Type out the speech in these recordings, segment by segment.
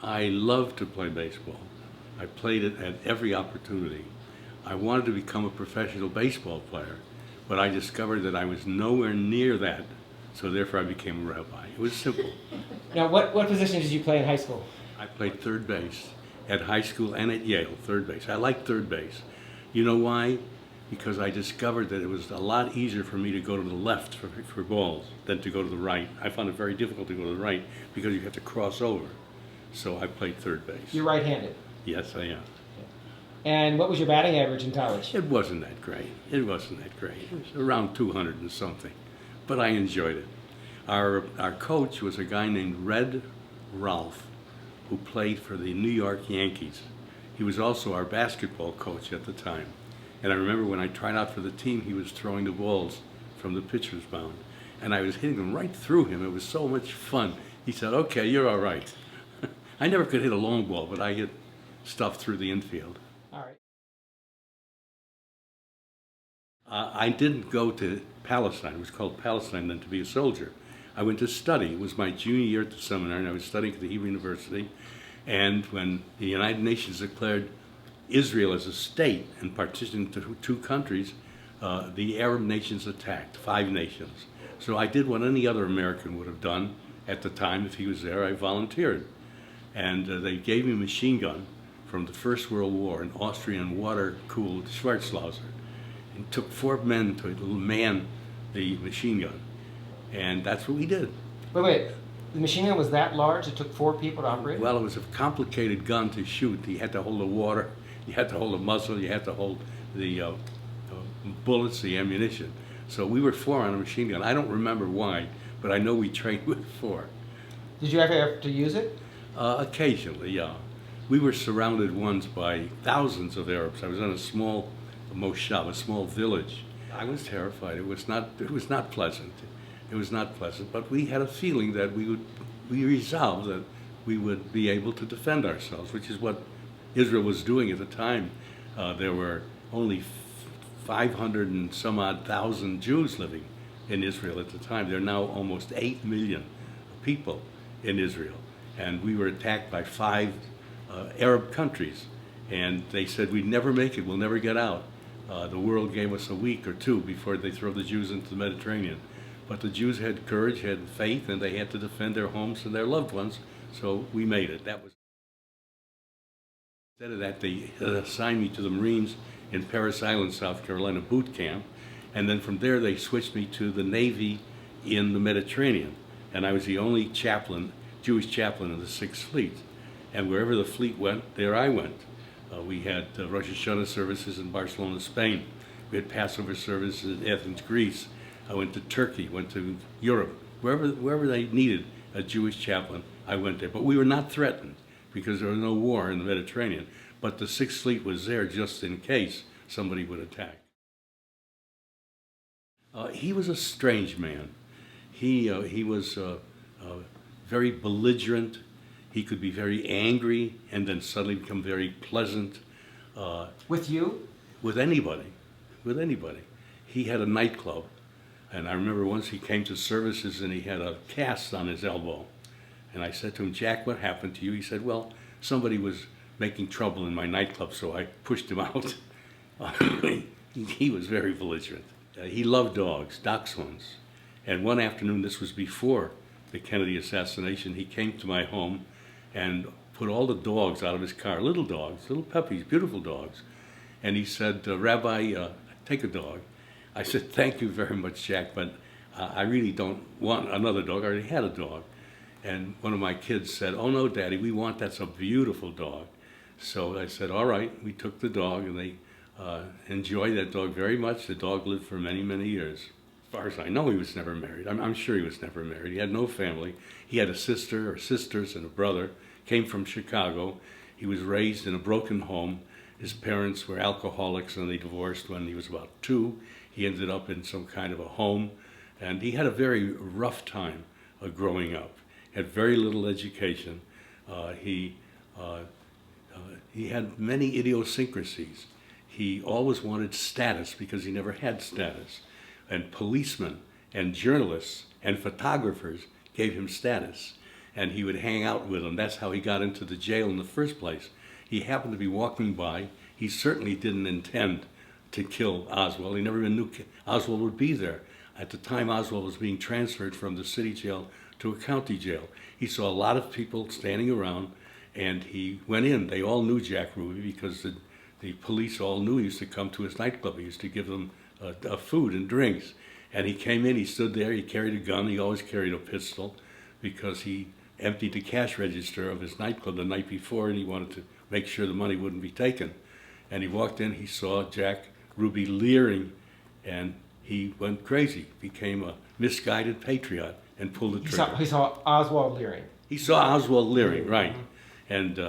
I love to play baseball. I played it at every opportunity. I wanted to become a professional baseball player, but I discovered that I was nowhere near that, so therefore I became a rabbi. It was simple. Now, what position did you play in high school? I played third base at high school and at Yale, third base. I liked third base. You know why? Because I discovered that it was a lot easier for me to go to the left for balls than to go to the right. I found it very difficult to go to the right because you have to cross over. So I played third base. You're right-handed. Yes, I am. And what was your batting average in college? It wasn't that great. It wasn't that great. It was around 200 and something. But I enjoyed it. Our coach was a guy named Red Ralph, who played for the New York Yankees. He was also our basketball coach at the time. And I remember when I tried out for the team, he was throwing the balls from the pitcher's mound. And I was hitting them right through him. It was so much fun. He said, "Okay, you're all right." I never could hit a long ball, but I hit stuff through the infield. All right. I didn't go to Palestine. It was called Palestine then to be a soldier. I went to study. It was my junior year at the seminary, and I was studying at the Hebrew University. And when the United Nations declared Israel as a state and partitioned into two countries, the Arab nations attacked, 5 nations. So I did what any other American would have done at the time if he was there. I volunteered. And they gave me a machine gun from the First World War, an Austrian water-cooled Schwarzlauser. It took 4 men to man the machine gun. And that's what we did. Wait. The machine gun was that large? It took 4 people to operate? Well, it was a complicated gun to shoot. You had to hold the water, you had to hold the muzzle, you had to hold the bullets, the ammunition. So we were 4 on a machine gun. I don't remember why, but I know we trained with 4. Did you ever have to use it? Occasionally, yeah. We were surrounded once by thousands of Arabs. I was in a small moshav, a small village. I was terrified. It was not pleasant. It was not pleasant, but we had a feeling that we resolved that we would be able to defend ourselves, which is what Israel was doing at the time. There were only 500 and some odd thousand Jews living in Israel at the time. There are now almost 8 million people in Israel. And we were attacked by 5 Arab countries. And they said, "We'd never make it, we'll never get out." The world gave us a week or 2 before they throw the Jews into the Mediterranean. But the Jews had courage, had faith, and they had to defend their homes and their loved ones. So we made it. Instead of that, they assigned me to the Marines in Parris Island, South Carolina, boot camp. And then from there, they switched me to the Navy in the Mediterranean. And I was the only chaplain, Jewish chaplain in the 6th Fleet. And wherever the fleet went, there I went. We had Rosh Hashanah services in Barcelona, Spain. We had Passover services in Athens, Greece. I went to Turkey, went to Europe. Wherever they needed a Jewish chaplain, I went there. But we were not threatened because there was no war in the Mediterranean. But the 6th Fleet was there just in case somebody would attack. He was a strange man. He was very belligerent. He could be very angry and then suddenly become very pleasant. With you? With anybody. He had a nightclub. And I remember once he came to services and he had a cast on his elbow. And I said to him, "Jack, what happened to you?" He said, "Well, somebody was making trouble in my nightclub, so I pushed him out." He was very belligerent. He loved dogs, dachshunds. And one afternoon, this was before the Kennedy assassination, he came to my home and put all the dogs out of his car, little dogs, little puppies, beautiful dogs. And he said, "Rabbi, take a dog." I said, "Thank you very much, Jack, but I really don't want another dog. I already had a dog." And one of my kids said, "Oh no, Daddy, we want, that's a beautiful dog." So I said, "All right." We took the dog and they enjoyed that dog very much. The dog lived for many, many years. As far as I know, he was never married. I'm sure he was never married. He had no family. He had a sister or sisters and a brother, came from Chicago. He was raised in a broken home. His parents were alcoholics and they divorced when he was about 2. He ended up in some kind of a home, and he had a very rough time growing up. Had very little education. He had many idiosyncrasies. He always wanted status because he never had status. And policemen and journalists and photographers gave him status. and he would hang out with them. That's how he got into the jail in the first place. He happened to be walking by. He certainly didn't intend to kill Oswald. He never even knew Oswald would be there. At the time, Oswald was being transferred from the city jail to a county jail. He saw a lot of people standing around, and he went in. They all knew Jack Ruby because the police all knew he used to come to his nightclub. He used to give them food and drinks. And he came in, he stood there, he carried a gun. He always carried a pistol because he emptied the cash register of his nightclub the night before, and he wanted to make sure the money wouldn't be taken. And he walked in, he saw Jack Ruby leering, and he went crazy, became a misguided patriot, and pulled the trigger. He saw Oswald leering. He saw Oswald leering, right. And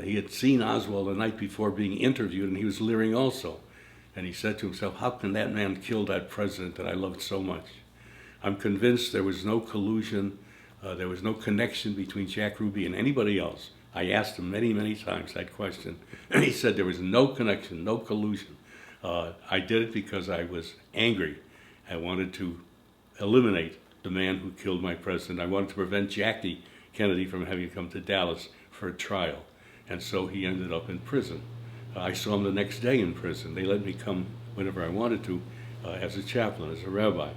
he had seen Oswald the night before being interviewed, and he was leering also. And he said to himself, how can that man kill that president that I loved so much? I'm convinced there was no collusion, there was no connection between Jack Ruby and anybody else. I asked him many, many times that question, and he said there was no connection, no collusion. I did it because I was angry. I wanted to eliminate the man who killed my president. I wanted to prevent Jackie Kennedy from having to come to Dallas for a trial. And so he ended up in prison. I saw him the next day in prison. They let me come whenever I wanted to as a chaplain, as a rabbi.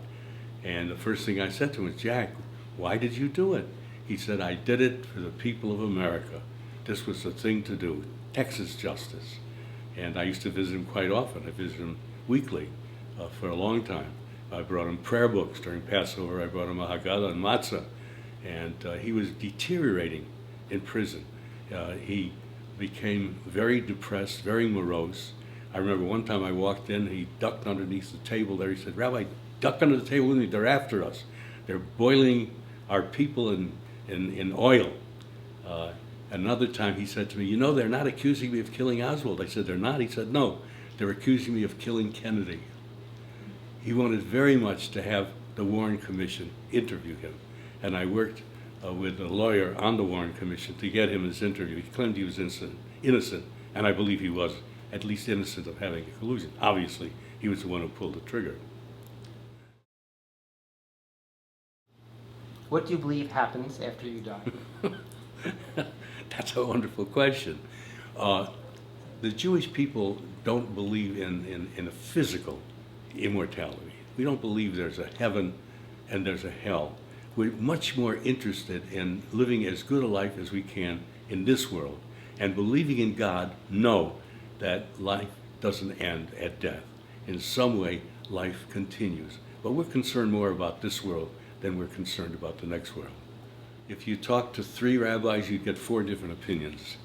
And the first thing I said to him was, Jack, why did you do it? He said, I did it for the people of America. This was the thing to do, Texas justice. And I used to visit him quite often. I visited him weekly for a long time. I brought him prayer books during Passover. I brought him a Haggadah and matzah. And he was deteriorating in prison. He became very depressed, very morose. I remember one time I walked in, he ducked underneath the table there. He said, Rabbi, duck under the table with me. They're after us. They're boiling our people in oil. Another time he said to me, you know, they're not accusing me of killing Oswald. I said, they're not? He said, no, they're accusing me of killing Kennedy. He wanted very much to have the Warren Commission interview him. And I worked with a lawyer on the Warren Commission to get him his interview. He claimed he was innocent, and I believe he was at least innocent of having a collusion. Obviously, he was the one who pulled the trigger. What do you believe happens after you die? That's a wonderful question. The Jewish people don't believe in a physical immortality. We don't believe there's a heaven and there's a hell. We're much more interested in living as good a life as we can in this world, and believing in God, know that life doesn't end at death. In some way, life continues. But we're concerned more about this world than we're concerned about the next world. If you talk to 3 rabbis, you'd get 4 different opinions.